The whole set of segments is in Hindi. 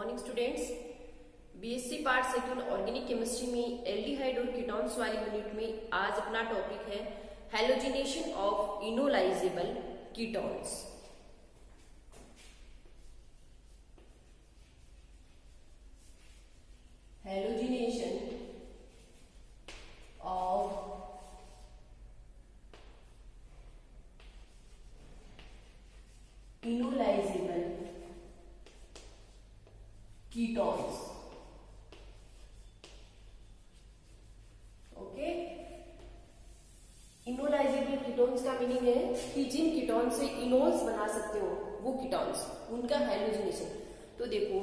Morning students. BSc part second organic chemistry में एल्डिहाइड और कीटोन्स वाली यूनिट में आज अपना टॉपिक है halogenation of enolisable ketones. Halogenation of enolisable ketones. Okay, enolisable ketones का मीनिंग है कि जिन कीटोन से इनोल्स बना सकते हो वो कीटोन्स, उनका हैलोजिनेशन। तो देखो,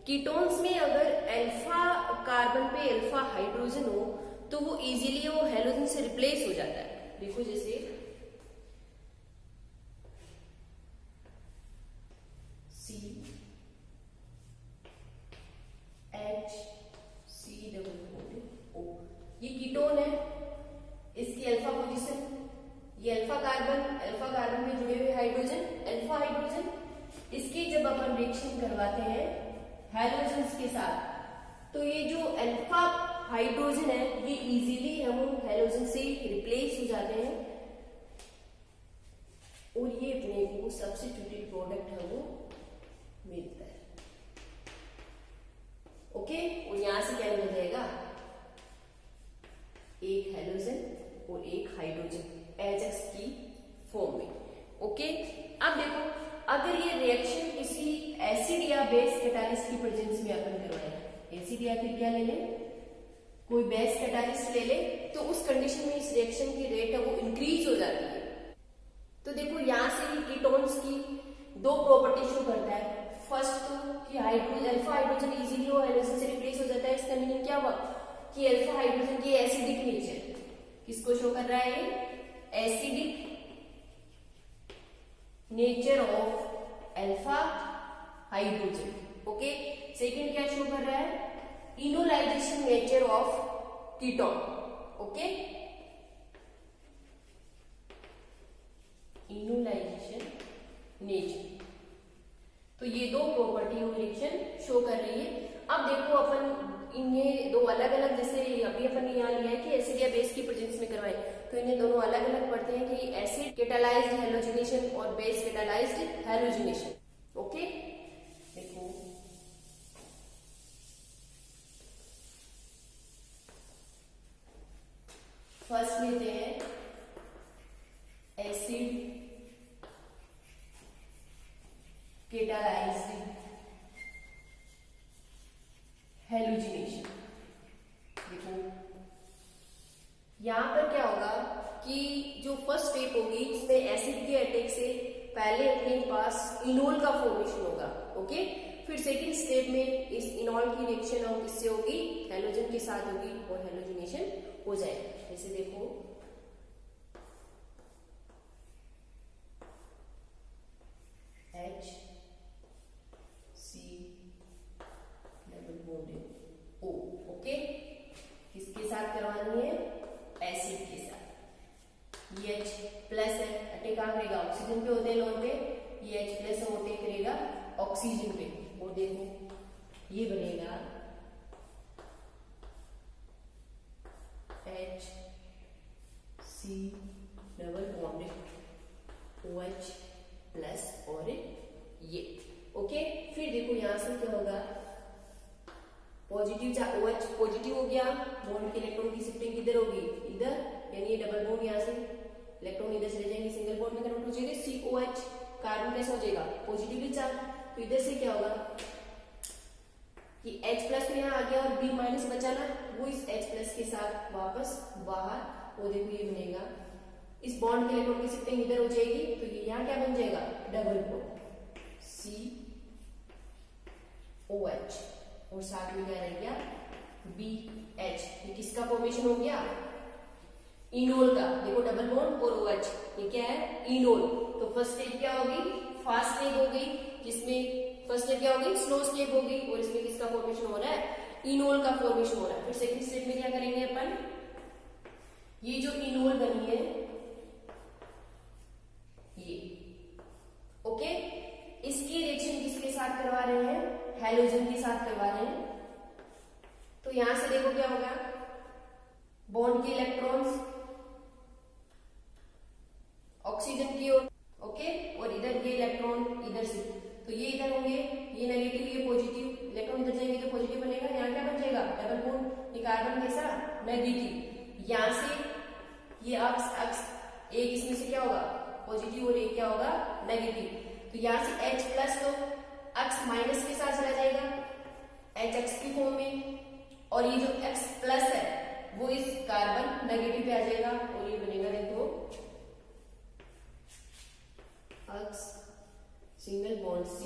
कीटोन्स में अगर अल्फा कार्बन पे अल्फा हाइड्रोजन हो तो वो इजीली वो हैलोजन से रिप्लेस हो जाता है। देखो जैसे CH3O, ये कीटोन है, इसकी अल्फा पोजीशन, ये अल्फा कार्बन में जुड़े हुए हाइड्रोजन, अल्फा हाइड्रोजन, इसकी जब अपन रिएक्शन करवाते हैं हैलोजन्स के साथ तो ये जो अल्फा हाइड्रोजन है ये इजीली हम हैलोजन से रिप्लेस हो जाते हैं और ये अपने को सब्स्टिट्यूटेड प्रोडक्ट है वो मिलता है। ओके, और यहां से क्या मिल जाएगा, एक हैलोजन और एक हाइड्रोजन एजेक्स की फॉर्म में। ओके, अब देखो, अगर ये रिएक्शन किसी एसिड या बेस कैटालिस्ट की प्रेजेंस में अपन करवाएं, एसिड या फिर क्या ले ले, कोई बेस कैटालिस्ट ले ले, तो उस कंडीशन में इस रिएक्शन की रेट है वो इंक्रीज हो जाती है। तो देखो यहां से ही कीटोन्स की दो प्रॉपर्टी शो करता है। फर्स्ट तो कि हाइड्रोजन, अल्फा हाइड्रोजन इजीली वो हैलोजन से रिप्लेस हो जाता है। इसका मीनिंग क्या हुआ कि अल्फा हाइड्रोजन की एसिडिक नेचर किसको शो कर रहा है, acidic nature of alpha hydrogen. Okay, second क्या शो कर रहा है, enolisation nature of ketone. Okay, enolisation nature, तो ये दो प्रॉपर्टी रिएक्शन शो कर रही है। अब देखो अपन इन्हें दो अलग अलग, जैसे अभी अपन ने यहाँ लिया है कि एसिड या बेस की प्रेजेंस में करवाए, तो इन्हें दोनों अलग अलग पढ़ते हैं कि एसिड कैटालाइज्ड हैलोजिनेशन और बेस कैटालाइज्ड हैलोजिनेशन। ओके, देखो फर्स्ट लेते हैं एसिड कैटालाइज्ड हैलोजिनेशन। देखो यहां पर क्या होगा कि जो फर्स्ट स्टेप होगी इसमें एसिड के अटैक से पहले अपने पास इनोल का फॉर्मेशन होगा। ओके, फिर सेकंड स्टेप में इस इनोल की रिएक्शन और किससे होगी, हैलोजन के साथ होगी और हैलोजिनेशन हो जाएगा। जैसे देखो HCO। ओके, किसके साथ करवानी है, एसिड के साथ। ये H प्लस है, अटैक कहां करेगा, ऑक्सीजन पे होते हैं लोन पे, ये H प्लस होते करेगा ऑक्सीजन पे, और देखो ये बनेगा HC double bond OH plus और ये। ओके, फिर देखो यहां से क्या होगा, पॉजिटिव चाहे OH पॉजिटिव हो गया, बॉन्ड के इलेक्ट्रॉन की शिफ्टिंग किधर होगी, इधर, यानी ये डबल बॉन्ड यहां से इलेक्ट्रॉन इधर चले जाएंगे, सिंगल बॉन्ड में कन्वर्ट हो जाएगा COH, कार्बन कैसा हो जाएगा पॉजिटिवली चार्ज। तो इधर से क्या होगा कि H प्लस में यहाँ आ गया और B माइनस बचा ना, वो इस H प्लस के साथ वापस बाहर, वो देखो ये बनेगा, इस बॉन्ड के इलेक्ट्रॉन की शिफ्टिंग इधर हो जाएगी, तो ये यहाँ क्या बन जाएगा, डबल बॉन्ड COH, और साथ में क्या रह गया BH। ये किसका फॉर्मेशन हो गया, इनोल का। देखो डबल बॉन्ड और OH, ये क्या है, इनोल। तो फर्स्ट स्टेप क्या होगी, फास्ट स्टेप हो गई, जिसमें फर्स्ट स्टेप क्या होगी, स्लो स्टेप होगी, और इसमें किसका फॉर्मेशन हो रहा है, इनोल का फॉर्मेशन हो रहा है। फिर सेकंड स्टेप में क्या करेंगे अपन, ये जो इनोल बनी है ये, ओके, इसकी रिएक्शन किसके साथ करवा रहे हैं, हैलोजन के साथ करवा रहे हैं। तो यहां से देखो क्या होगा, बॉन्ड के इलेक्ट्रॉन्स ऑक्सीजन की ओर, ओके, और इधर ये इलेक्ट्रॉन इधर से, तो ये इधर होंगे, ये नेगेटिव ये पॉजिटिव, इलेक्ट्रॉन इधर जाएंगे तो पॉजिटिव बनेगा। यहाँ क्या बन जाएगा, डबल बॉन्ड, ये कार्बन कैसा नेगेटिव, यहाँ से ये अक्स एक इसमें से क्या होगा पॉजिटिव और एक क्या होगा नेगेटिव, तो यहाँ से H प्लस तो अक्स माइनस के साथ चला जाएगा H एक्स की फॉर्म में, और ये जो X प्लस है वो इस कार्बन नेगेटिव पे आ जाएगा और ये बनेगा देखो X single bond C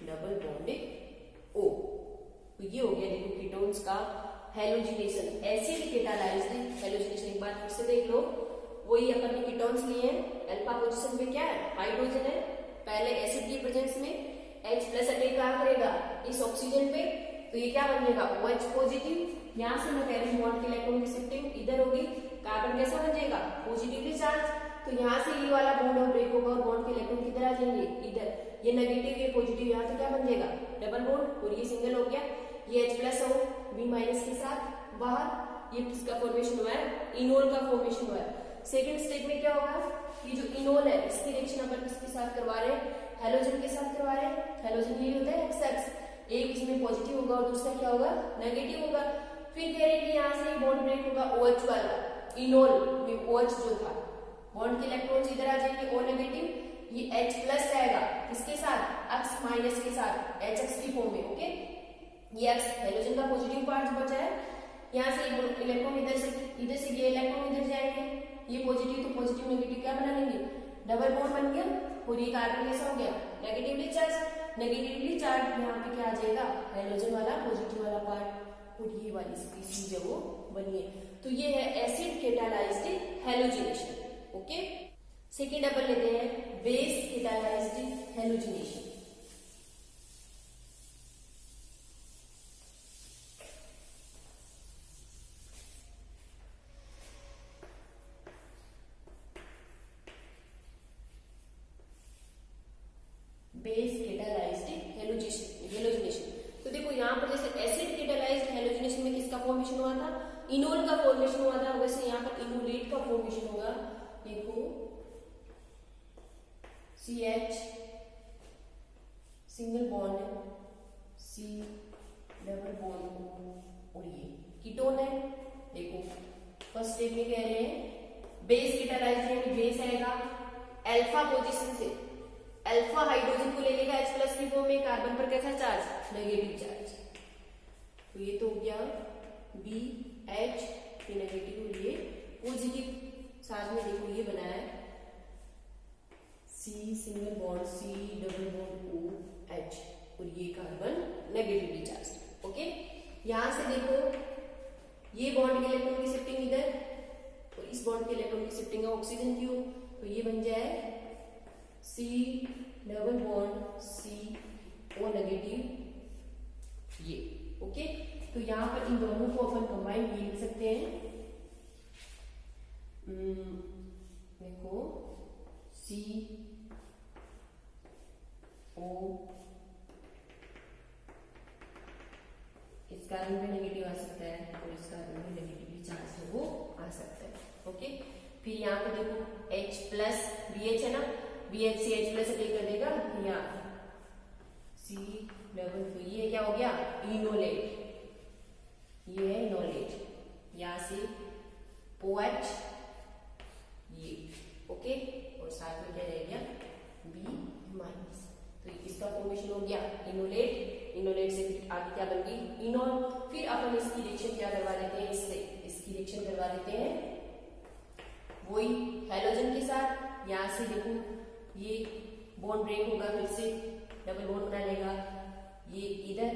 double bond O। तो ये हो गया देखो कीटोन्स का हेलोजिनेशन, एसिड केटालाइज्ड हेलोजिनेशन। एक बार फिर से देख लो, वही अपन ने कीटोन्स लिए हैं, अल्फा पोजीशन पे क्या है हाइड्रोजन है, पहले एसिड की प्रेजेंस में H प्लस अटैक कहाँ करेगा इस ऑक्सीजन पे, तो ये क्या बन जाएगा OH पॉजिटिव। यहाँ से मैं कह रही हूँ बॉन्ड के इलेक्ट्रॉन की शिफ्टिंग इधर होगी, कार्बन कैसा बन जाएगा पॉजिटिवली चार्ज, तो यहाँ से ये वाला बॉन्ड और ब्रेक होगा और बॉन्ड के इलेक्ट्रॉन किधर आ जाएंगे इधर, ये नेगेटिव ये पॉजिटिव, यहाँ से क्या बन जाएगा डबल बॉन्ड और ये सिंगल हो गया, ये H प्लस हो B माइनस के साथ बाहर, ये किसका फॉर्मेशन हुआ है इनोल का फॉर्मेशन हुआ है। सेकेंड स्टेप में क्या होगा, ये जो इनोल है इसकी रिएक्शन अपन किसके साथ करवा रहे हैं हेलोजन के साथ करवा रहे हैं, हेलोजन ये होता है XX, एक इसमें पॉजिटिव होगा और दूसरा क्या होगा नेगेटिव होगा। फिर कह रहे हैं कि यहाँ से बॉन्ड ब्रेक होगा OH वाला, इनोल में OH जो था, बॉन्ड के इलेक्ट्रॉन्स इधर आ जाएंगे O नेगेटिव, ये H प्लस जाएगा किसके साथ अक्स माइनस के साथ HX की फॉर्म में, ओके, ये अक्स हेलोजन का पॉजिटिव पार्ट बचा है, यहाँ से इलेक्ट्रॉन इधर से ये इलेक्ट्रॉन इधर जाएंगे, ये पॉजिटिव तो पॉजिटिव नेगेटिव क्या बना लेंगे डबल बॉन्ड बन गया, और ये कार्बन कैसा हो गया नेगेटिवली चार्ज, यहाँ पे क्या आ जाएगा हाइड्रोजन वाला पॉजिटिव वाला पार्ट, और ये वाली स्पीशीज है वो बनी है। तो ये है acid catalysed halogenation, okay. Second अपन लेते हैं base catalysed halogenation. Base catalysed halogenation, तो देखो यहाँ पर जैसे एसिड केटालाइज्ड हेलोजिनेशन में किसका फॉर्मेशन हुआ था इनोल का फॉर्मेशन हुआ था, वैसे यहाँ पर इनोलेट का फॉर्मेशन होगा, देखो CH single bond C double bond और ये कीटोन है। देखो फर्स्ट स्टेप में कह रहे हैं बेस केटालाइज्ड यानी बेस आएगा अल्फा पोजीशन से, अल्फा हाइड्रोजन को ले लेगा H प्लस की फॉर्म में, कार्बन पर कैसा चार्ज नेगेटिव चार्ज, तो ये तो हो गया B H ये नेगेटिव और ये पॉजिटिव, साथ में देखो ये बनाया है C single bond C double bond O H और ये कार्बन नेगेटिवली चार्ज, ओके। यहां से देखो ये बॉन्ड के इलेक्ट्रॉन की शिफ्टिंग इधर और इस बॉन्ड के इलेक्ट्रॉन की शिफ्टिंग है ऑक्सीजन की ओर, तो ये बन जाए C double bond C O negative ये, ओके। तो यहाँ पर इन दोनों को अपन कंबाइन भी लिख सकते हैं, देखो C O इस कार्बन पे नेगेटिव आ सकता है और इस कार्बन पे नेगेटिवली चार्ज है वो आ सकता है, ओके। फिर यहाँ पे देखो H प्लस BH है ना, BH से H प्लस अटैक कर देगा यहाँ C डबल, तो ये क्या हो गया इनोलेट, ये है इनोलेट, यहाँ से OH ये, ओके, और साथ में क्या रह गया B माइनस, तो इसका फॉर्मेशन हो गया इनोलेट, इनोलेट से फिर आगे क्या बन गई इनोल। फिर अपन इसकी रिएक्शन क्या करवा देते हैं, इससे इसकी रिएक्शन करवा देते हैं वही हेलोजन के साथ, यहाँ से देखो ये बॉन्ड ब्रेक होगा, फिर से डबल बॉन्ड बना लेगा, ये इधर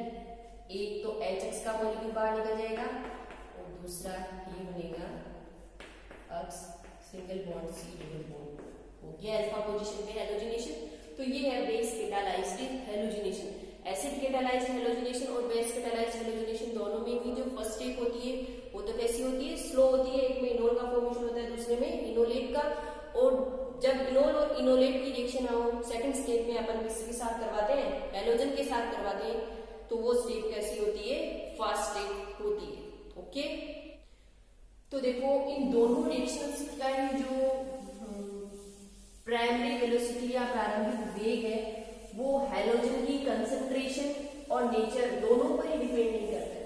एक तो HX का मॉलिक्यूल बाहर निकल जाएगा और दूसरा ये बनेगा X single bond C double bond, हो गया अल्फा पोजीशन पे हेलोजिनेशन। तो ये है base catalysed halogenation. Acid catalysed halogenation और बेस केटालाइज्ड हेलोजिनेशन दोनों में भी जो फर्स्ट स्टेप होती है वो तो कैसी होती है स्लो होती है, एक में इनोल का फॉर्मेशन होता है दूसरे में इनोलेट का, और जब इनोल और इनोलेट की रिएक्शन हो सेकंड स्टेप में अपन किसके साथ करवाते हैं हेलोजन के साथ करवाते हैं, तो वो स्टेट कैसी होती है, फास्ट स्टेट होती है। ओके, तो देखो इन दोनों रिएक्शंस का जो प्राइमरी वेलोसिटी या प्रारंभिक वेग है वो हैलोजन की कंसंट्रेशन और नेचर दोनों पर ही डिपेंड नहीं करता है।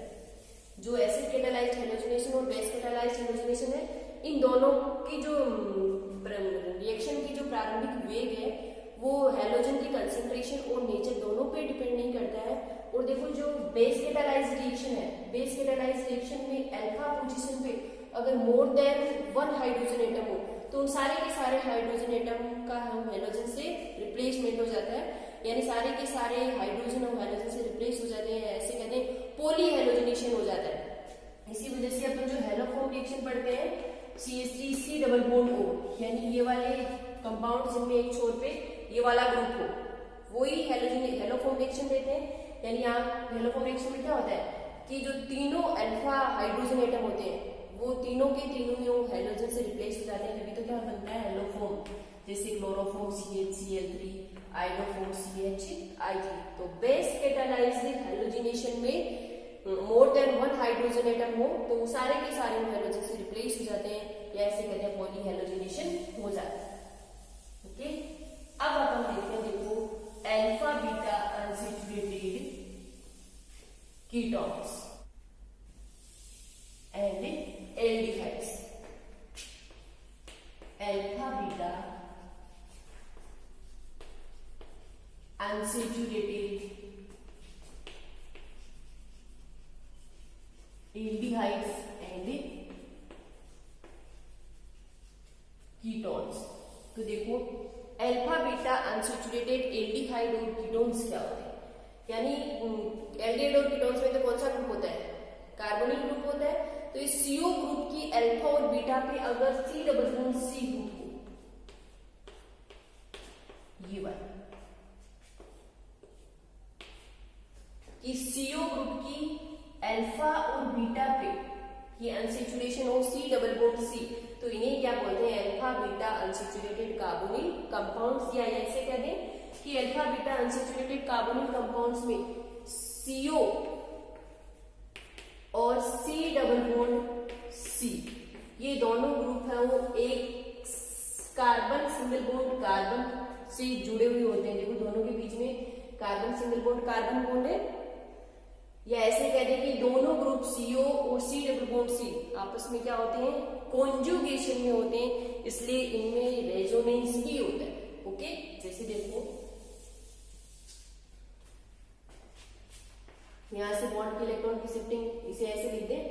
जो एसिड कैटालाइज्ड हैलोजिनेशन और बेस कैटालाइज्ड हैलोजिनेशन है, इन दोनों की जो रिएक्शन की जो प्रारंभिक वेग है वो हैलोजन की कंसंट्रेशन और नेचर दोनों पे डिपेंड नहीं करता है। और देखो जो बेस कैटालाइज्ड रिएक्शन है, बेस कैटालाइज्ड रिएक्शन में अल्फा पोजीशन पे अगर मोर देन 1 हाइड्रोजन एटम हो तो उन सारे के सारे हाइड्रोजन एटम का हैलोजन से रिप्लेसमेंट हो जाता है, यानी सारे के सारे हाइड्रोजन और हैलोजन से रिप्लेस हो जाते हैं, ऐसे कहते हैं पॉली हैलोजनेशन हो जाता है। इसी वजह से अपन जो हैलोफॉर्म रिएक्शन पढ़ते हैं CH3C डबल बॉन्ड O, यानी ये वाले कंपाउंड जिनमें एक छोर पे ये वाला ग्रुप हो वही हैलोफॉर्म रिएक्शन देते हैं। यानी यहाँ हैलोफॉर्म रिएक्शन में क्या होता है कि जो तीनों अल्फा हाइड्रोजन एटम होते हैं वो तीनों के तीनों हैलोजन से रिप्लेस हो जाते हैं, तभी तो क्या बनता है हैलोफॉर्म, जैसे chloroform CH Cl3, iodoform CH3। तो बेस कैटालाइज्ड हैलोजिनेशन में मोर देन 1 हाइड्रोजन एटम हो तो सारे के सारे हैलोजन से रिप्लेस हो जाते हैं, या ऐसे कहते हैं पॉली हैलोजिनेशन हो जाता है। ओके, अब अपन देखते हैं, देखो alpha beta unsaturated ketones and aldehydes. Alpha beta unsaturated aldehydes and ketones। तो देखो अल्फा बीटा अनसैचुरेटेड एल्डिहाइड और कीटोन्स क्या होते हैं, यानी एल्डिहाइड और कीटोन्स में तो कौन सा ग्रुप होता है, कार्बोनिल ग्रुप होता है। तो इस CO ग्रुप की अल्फा और बीटा पे अगर C double bond C group हो, ये वाला कि CO ग्रुप की अल्फा और बीटा पे ये अनसैचुरेशन हो C डबल बॉन्ड C, तो इन्हें क्या बोलते हैं, alpha beta unsaturated carbonyl compounds, या ऐसे कह दें कि alpha beta unsaturated carbonyl compounds में CO और C डबल बॉन्ड C ये दोनों ग्रुप है वो एक कार्बन सिंगल बॉन्ड कार्बन से जुड़े हुए होते हैं। देखो दोनों के बीच में carbon single bond carbon bond है, या ऐसे कह दें कि दोनों ग्रुप CO और C डबल बॉन्ड C आपस में क्या होते हैं, कॉन्जुगेशन में होते हैं, इसलिए इनमें रेजोनेंस भी होता है। ओके, जैसे देखो यहां से बॉन्ड के इलेक्ट्रॉन की शिफ्टिंग इसे ऐसे लिख दें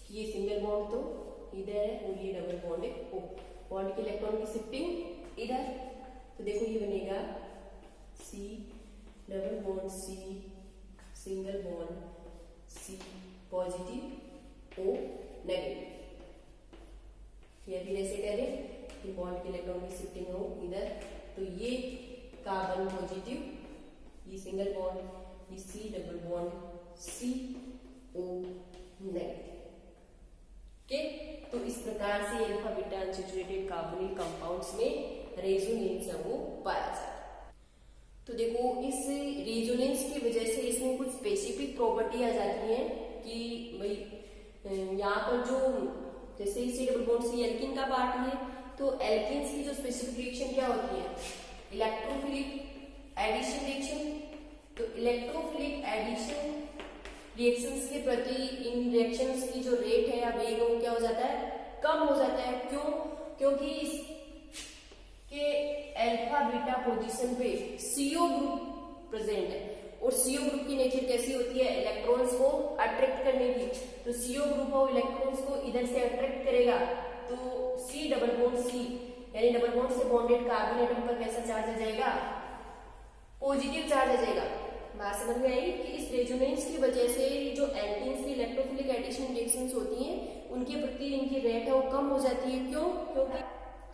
कि ये सिंगल बॉन्ड तो इधर है और ये डबल बॉन्ड है, बॉन्ड के इलेक्ट्रॉन की शिफ्टिंग इधर, तो देखो ये बनेगा C double bond C single bond C positive O negative, या फिर ऐसे कह दें कि बॉन्ड के इलेक्ट्रॉन की शिफ्टिंग हो इधर, तो ये कार्बन पॉजिटिव, ये सिंगल बॉन्ड, ये C double bond C O negative. Okay, तो इस प्रकार से alpha beta unsaturated carbonyl compounds में रेजोनेंस है वो पाया जाता है। तो देखो इस रेजोनेंस की वजह से इसमें कुछ स्पेसिफिक प्रॉपर्टी आ जाती है कि भाई यहाँ पर जो जैसे C double bond C alkene का पार्ट है, तो एल्किन्स की जो स्पेसिफिक रिएक्शन क्या होती है, इलेक्ट्रोफिलिक एडिशन रिएक्शन। तो इलेक्ट्रोफिलिक एडिशन रिएक्शंस के प्रति इन रिएक्शंस की जो रेट है या वेग है वो क्या हो जाता है, कम हो जाता है। क्यों, क्योंकि इसके अल्फा बीटा पोजीशन पे CO ग्रुप प्रेजेंट है, और CO ग्रुप की नेचर कैसी होती है, इलेक्ट्रॉन्स को अट्रैक्ट करने की। तो CO ग्रुप और इलेक्ट्रॉन्स को इधर से अट्रैक्ट करेगा, तो C डबल बॉन्ड C यानी डबल बॉन्ड से बॉन्डेड कार्बन एटम पर कैसा चार्ज आ जाएगा, पॉजिटिव चार्ज आ जाएगा। बात समझ में आई कि इस रेजोनेंस की वजह से जो एल्किन्स की इलेक्ट्रोफिलिक एडिशन रिएक्शंस होती हैं उनके प्रति इनकी रेट है वो कम हो जाती है। क्यों, क्योंकि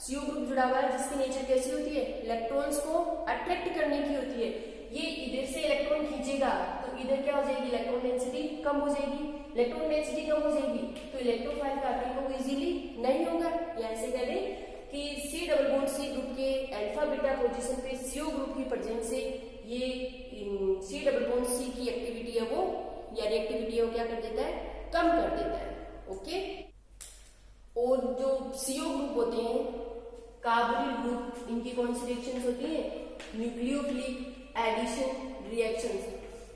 CO ग्रुप जुड़ा हुआ है जिसकी नेचर कैसी होती है, इलेक्ट्रॉन्स को अट्रैक्ट करने की होती है। ये इधर से इलेक्ट्रॉन खींचेगा तो इधर क्या हो जाएगी, इलेक्ट्रॉन डेंसिटी कम हो जाएगी। इलेक्ट्रॉन डेंसिटी कम हो जाएगी तो इलेक्ट्रोफाइल कार्बन को इजीली नहीं होगा, या ऐसे कह दें कि C double bond C group के अल्फा बीटा पोजीशन पे CO ग्रुप की प्रेजेंस से ये C डबल बॉन्ड C की एक्टिविटी या रिएक्टिविटी है वो क्या कर देता है, कम कर देता है। ओके, और जो CO ग्रुप होते हैं, कार्बोनिल ग्रुप, इनकी कौन सी रिएक्शंस होती है, न्यूक्लियोफिलिक एडिशन रिएक्शंस।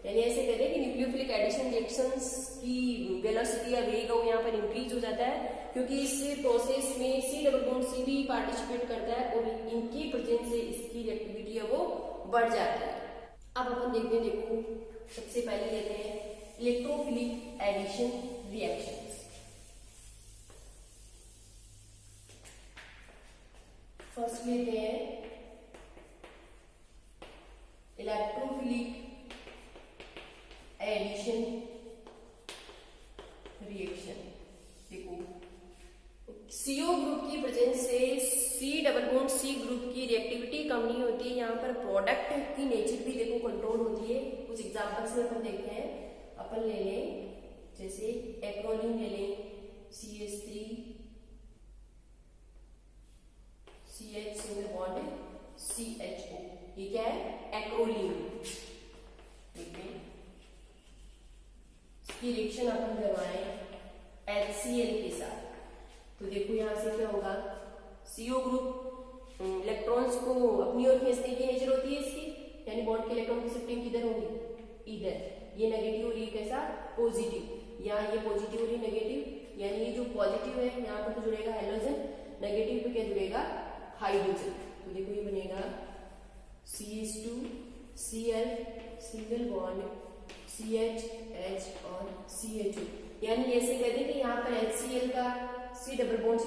यानी ऐसे कहते हैं कि न्यूक्लियोफिलिक एडिशन रिएक्शंस की वेलोसिटी या वेग यहाँ पर इंक्रीज हो जाता है, क्योंकि इस प्रोसेस में C भी पार्टिसिपेट करता है और इनकी प्रेजेंस से इसकी रिएक्टिविटी है वो बढ़ जाती है। अब अपन देखते हैं, देखो सबसे पहले लेते हैं इलेक्ट्रोफिलिक एडिशन रिएक्शंस। फर्स्ट लेते हैं इलेक्ट्रोफिलिक एडिशन रिएक्शन। देखो CO ग्रुप की प्रेजेंस से C ग्रुप की रिएक्टिविटी कम नहीं होती है, यहाँ पर प्रोडक्ट की नेचर भी देखो कंट्रोल होती है। कुछ एग्जांपल्स में अपन देखते हैं, अपन ले लें जैसे एक्रोलीन ले लें, CH3 CH single bond CHO, ये क्या है, एक्रोलीन। ठीक है, इसकी रिएक्शन अपन करवाएं HCl के साथ, तो देखो यहां से क्या होगा, CO ग्रुप इलेक्ट्रॉन्स को अपनी ओर खींचने की नेचर होती है इसकी, यानी बॉन्ड के इलेक्ट्रॉन की शिफ्टिंग किधर होगी, इधर। ये नेगेटिव और ये कैसा, पॉजिटिव। यहाँ ये पॉजिटिव और ये नेगेटिव, यानी ये जो पॉजिटिव है यहाँ पर तो जुड़ेगा हेलोजन, नेगेटिव पे क्या जुड़ेगा, हाइड्रोजन। तो देखो ये बनेगा CH2 Cl single bond CH H और CH2। यानी ऐसे कहते हैं कि यहाँ पर HCl का C डबल बॉन्ड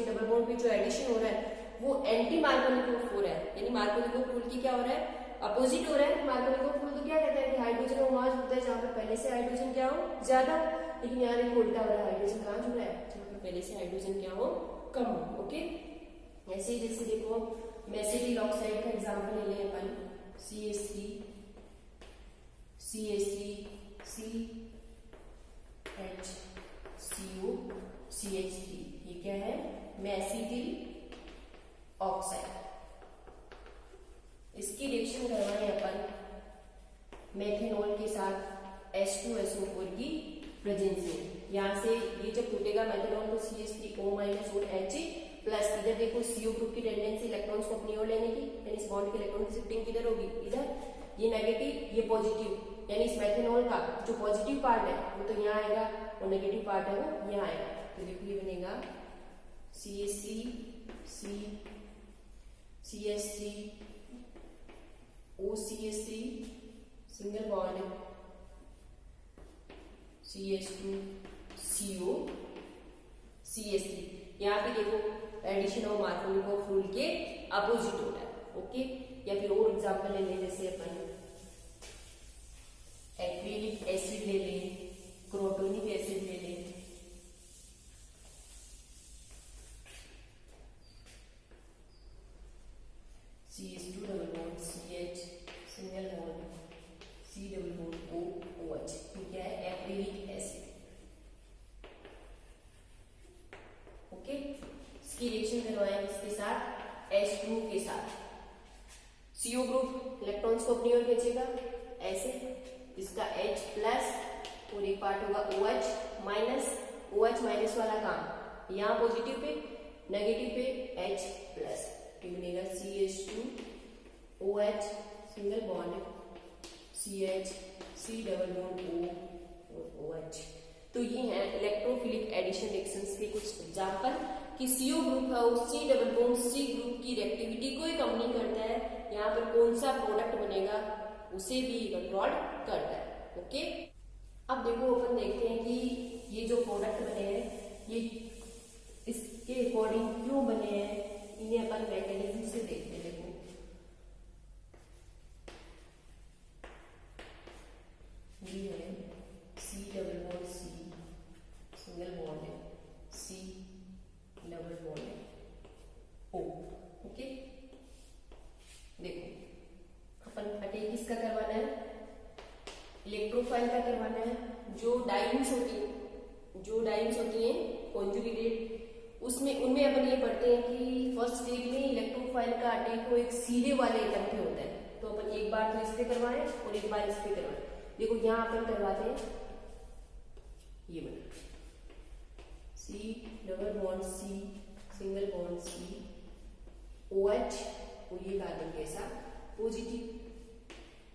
पे जो एडिशन हो रहा है वो एंटी मार्कोनिकोव हो रहा है, यानी मार्कोनिकोव पूल की क्या हो रहा है, अपोजिट हो रहा है। मार्कोनिकोव पूल तो क्या कहता है कि हाइड्रोजन होमोज होता है जहाँ पर पहले से हाइड्रोजन क्या हो, ज्यादा, लेकिन यहाँ देखो उल्टा हो रहा है, हाइड्रोजन कहाँ जुड़ रहा है, जहाँ पर पहले से हाइड्रोजन क्या हो, कम हो। ओके, ऐसे ही जैसे देखो मेसेटिल ऑक्साइड का एग्जाम्पल ले लें अपन, CH3 CHCO CH3, ये क्या है, मेसेटिल ऑक्साइड। इसकी रिएक्शन करवाएं अपन मेथेनॉल के साथ H2SO4 की प्रेजेंस में। यहाँ से ये जब टूटेगा मेथेनॉल तो CH3O- और H प्लस, इधर देखो CO ग्रुप की टेंडेंसी इलेक्ट्रॉन्स को अपनी ओर लेने की, यानी इस बॉन्ड के इलेक्ट्रॉन की शिफ्टिंग किधर होगी, इधर। ये नेगेटिव ये पॉजिटिव, यानी इस मेथेनॉल का जो पॉजिटिव पार्ट है वो तो यहाँ आएगा और नेगेटिव पार्ट है वो यहाँ आएगा। तो देखो ये बनेगा CH3 OCH3 single bond CH2 CO CH3। यहाँ पे देखो एडिशन ऑफ मार्कोनिकोव रूल के अपोजिट हो रहा है। ओके, या फिर और एग्जांपल ले लें, जैसे अपन एक्रिलिक एसिड ले लें, क्रोटोनिक एसिड ले लें, CH2 double bond CH single bond C double bond OH, ठीक है, एक्रिलिक एसिड। ओके, इसकी रिएक्शन करवाएं इसके साथ, H2 के साथ। CO ग्रुप इलेक्ट्रॉन्स को अपनी ओर खींचेगा ऐसे, इसका H प्लस और एक पार्ट होगा OH माइनस। OH माइनस वाला काम यहाँ पॉजिटिव पे, नेगेटिव पे H प्लस, तो मिलेगा CH2OH single bond CH C double bond O और OH। तो ये है इलेक्ट्रोफिलिक एडिशन रिएक्शंस के कुछ एग्जांपल कि CO ग्रुप है उस C double bond C group की रिएक्टिविटी कोई कम नहीं करता है, यहाँ पर कौन सा प्रोडक्ट बनेगा उसे भी कंट्रोल करता है। ओके, अब देखो अपन देखते हैं कि ये जो प्रोडक्ट बने हैं ये इसके अकॉर्डिंग क्यों बने हैं, इन्हें अपन मैकेनिज्म से देखते हैं। देखो ये है C double bond C single bond है C double bond O। Okay, देखो अपन अटैक किसका करवाना है, इलेक्ट्रोफाइल का करवाना है। जो डाइन्स होती हैं कॉन्जुगेटेड, उसमें उनमें अपन ये पढ़ते हैं कि फर्स्ट स्टेज में इलेक्ट्रोफाइल का अटैक को एक सीधे वाले एटम पे होता है, तो अपन एक बार तो इस पे करवाएं और एक बार इस पे करवाएं। देखो यहाँ अपन करवाते हैं ये बना C double bond C single bond C OH और ये कार्बन के साथ पॉजिटिव।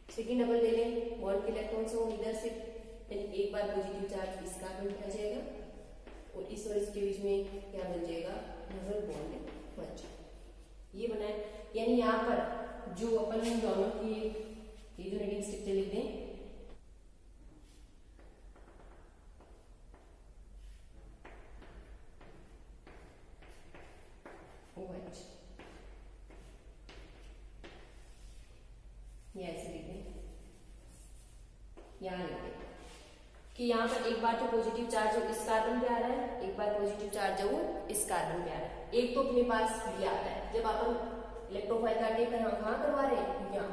सेकेंड डबल ले लें, बॉन्ड के इलेक्ट्रॉन्स हो इधर से, यानी एक बार पॉजिटिव चार्ज इस कार्बन पे आ जाएगा और इस और इसके बीच में क्या बन जाएगा, डबल बॉन्ड बन जाएगा। ये बना है, यानी यहाँ पर जो अपन दोनों की ये जो रेडियल स्ट्रक्चर लिख दें, OH ये ऐसे लिख दें, यहाँ लिख दें कि यहाँ पर एक बार तो पॉजिटिव चार्ज इस कार्बन पे आ रहा है, एक बार पॉजिटिव चार्ज जो इस कार्बन पे आ रहा है। एक तो अपने पास ये आता है जब अपन इलेक्ट्रोफाइल काटे कहाँ करवा रहे हैं, यहाँ।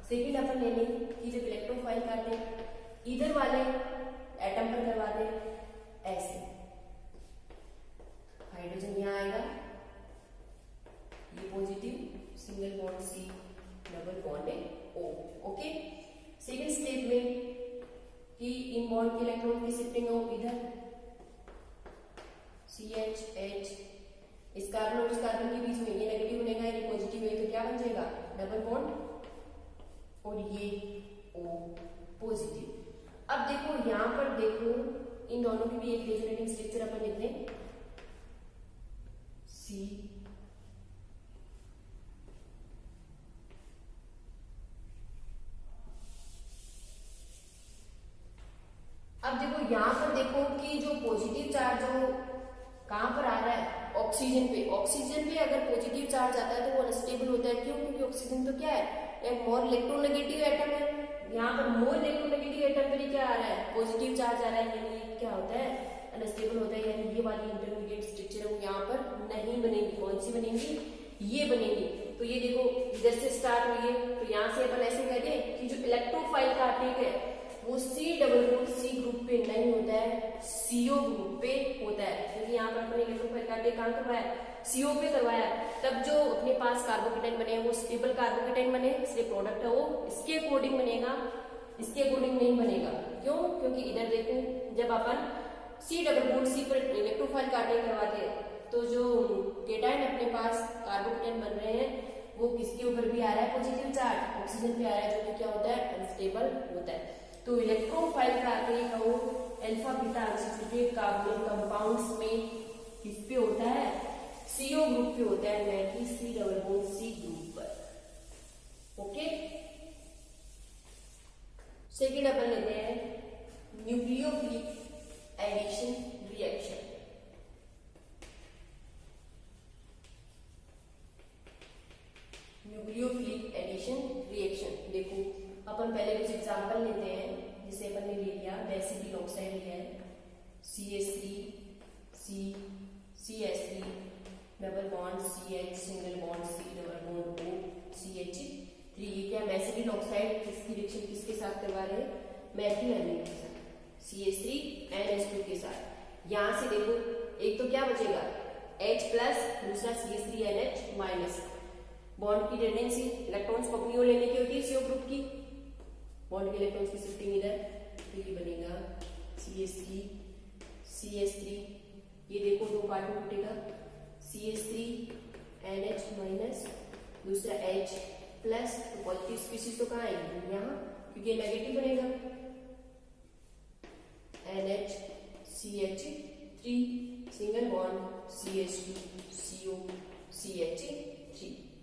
सेकेंड अपन ले लें कि जब इलेक्ट्रोफाइल काटे इधर वाले एटम पर करवा दे, ऐसे हाइड्रोजन यहाँ आएगा, ये positive single bond C double bond O। Okay, second step में कि इन बॉन्ड के इलेक्ट्रॉन की शिफ्टिंग हो इधर CH H, इस कार्बन और इस कार्बन के बीच में ये नेगेटिव बनेगा, ये पॉजिटिव है तो क्या बन जाएगा, डबल बॉन्ड और ये O पॉजिटिव। अब देखो यहाँ पर देखो इन दोनों की भी एक रेजोनेटिंग स्ट्रक्चर अपन लिख दें, C अब देखो यहाँ पर देखो कि जो पॉजिटिव चार्ज जो कहाँ पर आ रहा है, ऑक्सीजन पे। ऑक्सीजन पे अगर पॉजिटिव चार्ज आता है तो वो अनस्टेबल होता है, क्यों? क्योंकि ऑक्सीजन तो क्या है, एक मोर इलेक्ट्रोनेगेटिव एटम है। यहाँ पर मोर इलेक्ट्रोनेगेटिव एटम पर ही क्या आ रहा है, पॉजिटिव चार्ज आ रहा है, यानी क्या होता है, अनस्टेबल होता है, यानी ये वाली इंटरमीडिएट स्ट्रक्चर है वो यहाँ पर नहीं बनेगी। कौन सी बनेगी, ये बनेगी। तो ये देखो इधर से स्टार्ट हुई है, तो यहाँ से अपन ऐसे कह दें कि जो इलेक्ट्रोफाइल का अटैक है वो C double bond C group पे नहीं होता है, CO ग्रुप पे होता है। क्योंकि यहाँ पर अपने इलेक्ट्रोफाइल का अटैक कहाँ करवाया, CO पे करवाया। तब जो अपने पास कार्बोकेटाइन बने वो स्टेबल कार्बोकेटाइन बने, इसलिए प्रोडक्ट है वो इसके अकॉर्डिंग बनेगा, इसके अकॉर्डिंग नहीं बनेगा। क्यों? क्योंकि इधर देखो जब अपन C डबल बॉन्ड C पर इलेक्ट्रोफाइल का अटैक करवाते हैं तो जो केटाइन अपने पास कार्बोकेटाइन बन रहे हैं वो किसके ऊपर भी आ रहा है, पॉजिटिव चार्ज ऑक्सीजन पे आ रहा है, जो कि क्या होता है, अनस्टेबल होता है। तो इलेक्ट्रोफाइल का अटैक हो alpha beta unsaturated carbonyl compounds में किस पे होता है, CO ग्रुप पे होता है, न कि C double bond C group पर। ओके, सेकेंड अपन लेते हैं nucleophilic addition reaction. Nucleophilic addition reaction देखो अपन पहले कुछ एग्जांपल लेते हैं, जिसे अपन ने ले लिया बेसिटिक ऑक्साइड लिया है CH3 CH3 double bond CH single bond C double bond O CH3। ये क्या बेसिटिक ऑक्साइड किसकी रिएक्शन किसके साथ करवा रहे हैं, मैथिल एमाइड के साथ, CH3NH2 के साथ। यहां से देखो एक तो क्या बचेगा H प्लस, दूसरा CH3NH माइनस। बॉन्ड की टेंडेंसी इलेक्ट्रॉन्स को अपनी ओर लेने की होती है CO ग्रुप की, बॉन्ड के इलेक्ट्रॉन्स की शिफ्टिंग इधर, तो ये बनेगा CH3 CH3। ये देखो दो पार्ट में टूटेगा, CH3NH माइनस, दूसरा H प्लस। तो पॉजिटिव स्पीशीज तो कहाँ आएगी, यहाँ, क्योंकि ये नेगेटिव बनेगा, NH CH3 single bond CH2 CO CH3।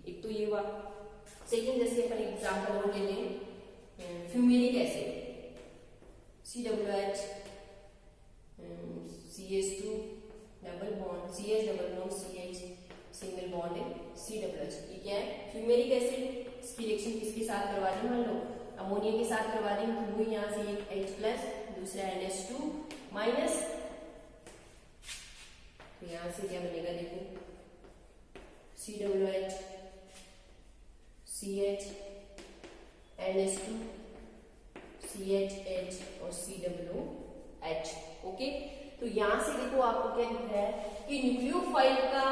एक तो ये हुआ। सेकेंड जैसे अपन एग्जाम्पल और ले लें fumaric acid COH CH2 double bond CH double bond CH single bond COH। ये क्या है, फ्यूमेरिक एसिड। इसकी रिएक्शन किसके साथ करवा दें, मान लो अमोनिया के साथ करवा दें, तो वो यहाँ से एक H प्लस, दूसरा NH2 माइनस। तो यहाँ से क्या बनेगा देखो COH CH NH2 CH और COOH। ओके, तो यहां से देखो आपको क्या दिख रहा है कि न्यूक्लियोफाइल का,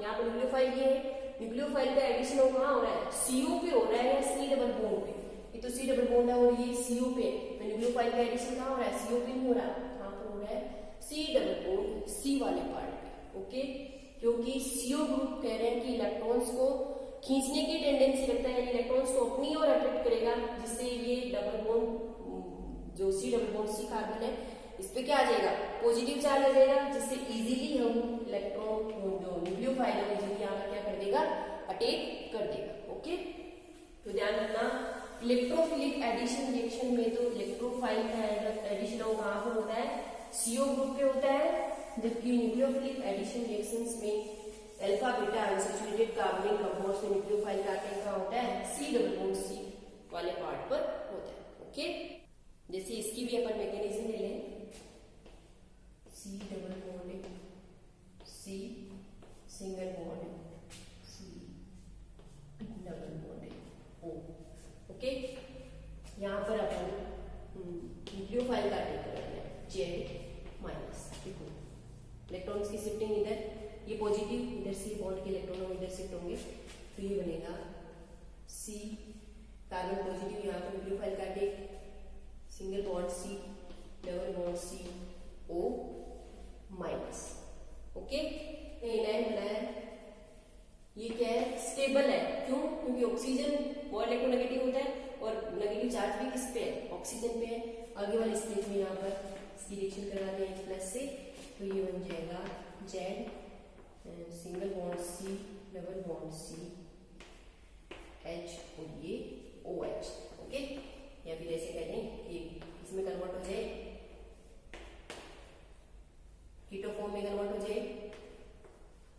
यहाँ पर न्यूक्लियोफाइल ये है, न्यूक्लियोफाइल का एडिशन कहाँ हो रहा है, CO पे हो रहा है या C डबल बॉन्ड पे। ये तो C डबल बॉन्ड है और ये CO पे, तो न्यूक्लियोफाइल का एडिशन कहाँ हो रहा है, CO पे नहीं हो रहा, कहाँ पर हो हो रहा है सी डबल बॉन्ड सी वाले पार्ट पे। ओके, क्योंकि सीओ ग्रुप कह रहे हैं कि इलेक्ट्रॉन्स को खींचने की टेंडेंसी रखता है, इलेक्ट्रॉन्स को अपनी ओर अट्रैक्ट करेगा, जिससे ये डबल बॉन्ड जो C double bond C carbon है इस पे क्या आ जाएगा, पॉजिटिव चार्ज आ जाएगा, जिससे इजीली हम इलेक्ट्रॉन जो न्यूक्लियोफाइल है इजीली यहाँ पर क्या कर देगा, अटैक कर देगा। ओके, तो ध्यान रखना इलेक्ट्रोफिलिक एडिशन रिएक्शन में तो इलेक्ट्रोफाइल का एडिशन कहाँ पर होता है, सीओ ग्रुप पे होता है, जबकि न्यूक्लियोफिलिक एडिशन रिएक्शंस में alpha beta unsaturated carbonic compounds में न्यूक्लियोफाइल का अटैक कहाँ होता है, सी डबल बॉन्ड सी वाले पार्ट पर होता है। ओके, जैसे इसकी भी अपन मैकेनिज्म ले लें, C double bond C single bond C double bond O. Okay, यहाँ पर अपन न्यूक्लियोफाइल का अटैक कर रहे हैं जेड माइनस। देखो इलेक्ट्रॉन्स की शिफ्टिंग इधर, ये पॉजिटिव, इधर से बॉन्ड के इलेक्ट्रॉन इधर शिफ्ट होंगे, तो ये बनेगा सी कार्बन पॉजिटिव, यहाँ पर न्यूक्लियोफाइल का attack, single bond C double bond C O minus. Okay, ये क्या है, स्टेबल है, क्यों, क्योंकि ऑक्सीजन वो इलेक्ट्रोनेगेटिव होता है और नेगेटिव चार्ज भी किस पे है, ऑक्सीजन पे है। आगे वाले स्टेज में यहाँ पर इसकी रिएक्शन करा दें प्लस से, तो ये बन जाएगा Z single bond C double bond C H और ये ओ एच। ओके, या फिर ऐसे कह दें ये इसमें कन्वर्ट हो जाए, कीटो फॉर्म में कन्वर्ट हो जाए,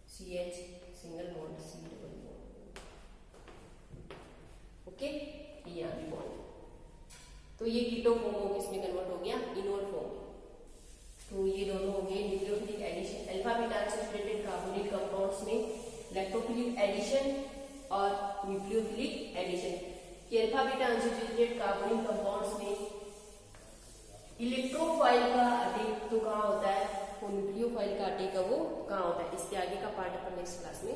C H single bond C double bond. Okay, ये आगे बॉन्ड, तो ये कीटो फॉर्म किसमें कन्वर्ट हो गया, इनोर फॉर्म। तो ये दोनों हो गए nucleophilic addition, alpha beta unsaturated carbonic compounds में इलेक्ट्रोफिलिक एडिशन और न्यूक्लियोफिलिक एडिशन। कि alpha beta unsaturated carbonic compounds में इलेक्ट्रोफाइल का अटैक तो कहाँ होता है, वो न्यूक्लियोफाइल का अटैक है वो कहाँ होता है, इसके आगे का पार्ट अपन नेक्स्ट क्लास में